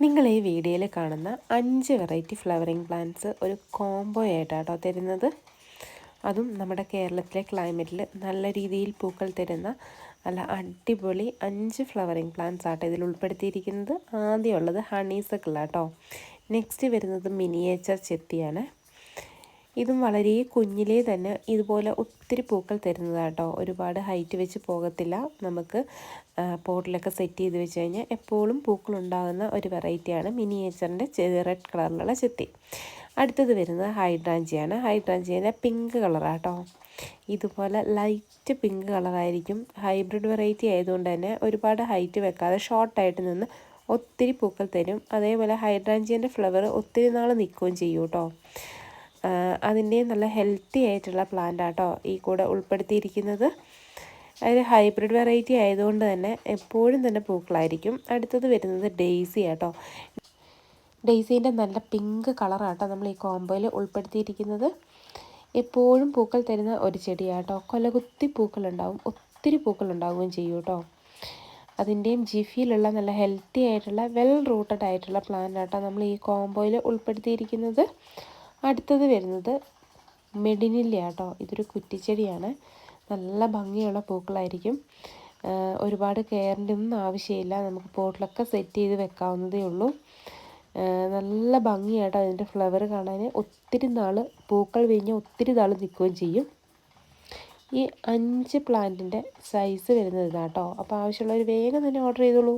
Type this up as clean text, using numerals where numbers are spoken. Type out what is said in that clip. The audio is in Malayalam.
നിങ്ങൾ ഈ വീഡിയോയിൽ കാണുന്ന 5 വെറൈറ്റി ഫ്ലവറിങ് പ്ലാന്റ്സ് ഒരു കോംബോ ആയിട്ടാട്ടോ തരുന്നത്. അതും നമ്മുടെ കേരളത്തിലെ ക്ലൈമറ്റിൽ നല്ല രീതിയിൽ പൂക്കൾ തരുന്ന നല്ല അടിപൊളി 5 ഫ്ലവറിങ് പ്ലാന്റ്സ് ആട്ടോ ഇതിൽ ഉൾപ്പെടുത്തിയിരിക്കുന്നത്. ആദ്യമുള്ളത് ഹണീസക്കിളാട്ടോ. നെക്സ്റ്റ് വരുന്നത് മിനിയേച്ചർ ചെത്തിയാണ്. ഇതും വളരെ കുഞ്ഞിലേ തന്നെ ഇതുപോലെ ഒത്തിരി പൂക്കൾ തരുന്നതാട്ടോ. ഒരുപാട് ഹൈറ്റ് വെച്ച് പോകത്തില്ല. നമുക്ക് പോട്ടിലൊക്കെ സെറ്റ് ചെയ്ത് വെച്ച് കഴിഞ്ഞാൽ എപ്പോഴും പൂക്കളുണ്ടാകുന്ന ഒരു വെറൈറ്റിയാണ് മിനിയേച്ചറിൻ്റെ റെഡ് കളറിലുള്ള ചെത്തി. അടുത്തത് വരുന്നത് ഹൈഡ്രാഞ്ചിയാണ്. ഹൈഡ്രാഞ്ചിയുടെ പിങ്ക് കളറാട്ടോ. ഇതുപോലെ ലൈറ്റ് പിങ്ക് കളറായിരിക്കും. ഹൈബ്രിഡ് വെറൈറ്റി ആയതുകൊണ്ട് തന്നെ ഒരുപാട് ഹൈറ്റ് വെക്കാതെ ഷോർട്ടായിട്ട് നിന്ന് ഒത്തിരി പൂക്കൾ തരും. അതേപോലെ ഹൈഡ്രാഞ്ചിയൻ്റെ ഫ്ലവർ ഒത്തിരി നാൾ നിൽക്കുകയും ചെയ്യും കേട്ടോ. അതിൻ്റെ നല്ല ഹെൽത്തി ആയിട്ടുള്ള പ്ലാന്റ് ആട്ടോ ഈ കൂടെ ഉൾപ്പെടുത്തിയിരിക്കുന്നത്. അത് ഹൈബ്രിഡ് വെറൈറ്റി ആയതുകൊണ്ട് തന്നെ എപ്പോഴും തന്നെ പൂക്കളായിരിക്കും. അടുത്തത് വരുന്നത് ഡെയ്സി ആട്ടോ. ഡെയ്സീൻ്റെ നല്ല പിങ്ക് കളറാട്ടോ നമ്മൾ ഈ കോംബോയിൽ ഉൾപ്പെടുത്തിയിരിക്കുന്നത്. എപ്പോഴും പൂക്കൾ തരുന്ന ഒരു ചെടിയാട്ടോ. കൊലകുത്തി പൂക്കളുണ്ടാവും, ഒത്തിരി പൂക്കളുണ്ടാവുകയും ചെയ്യും കേട്ടോ. അതിൻ്റെയും ജിഫിയിലുള്ള നല്ല ഹെൽത്തി ആയിട്ടുള്ള വെൽ റൂട്ടഡ് ആയിട്ടുള്ള പ്ലാന്റ് ആട്ടോ നമ്മൾ ഈ കോംബോയിൽ ഉൾപ്പെടുത്തിയിരിക്കുന്നത്. അടുത്തത് വരുന്നത് മെഡിനില്ല ആട്ടോ. ഇതൊരു കുറ്റിച്ചെടിയാണ്. നല്ല ഭംഗിയുള്ള പൂക്കളായിരിക്കും. ഒരുപാട് കെയറിൻ്റെ ഒന്നും ആവശ്യമില്ല. നമുക്ക് പോട്ടിലൊക്കെ സെറ്റ് ചെയ്ത് വെക്കാവുന്നതേ ഉള്ളൂ. നല്ല ഭംഗിയാട്ടോ അതിൻ്റെ ഫ്ലവർ കാണാൻ. ഒത്തിരി നാൾ പൂക്കൾ വിരിഞ്ഞ് ഒത്തിരി നാൾ നിൽക്കുകയും ചെയ്യും. ഈ 5 പ്ലാന്റിൻ്റെ സൈസ് വരുന്നത് ഇതാട്ടോ. അപ്പോൾ ആവശ്യമുള്ളവർ വേഗം തന്നെ ഓർഡർ ചെയ്തോളൂ.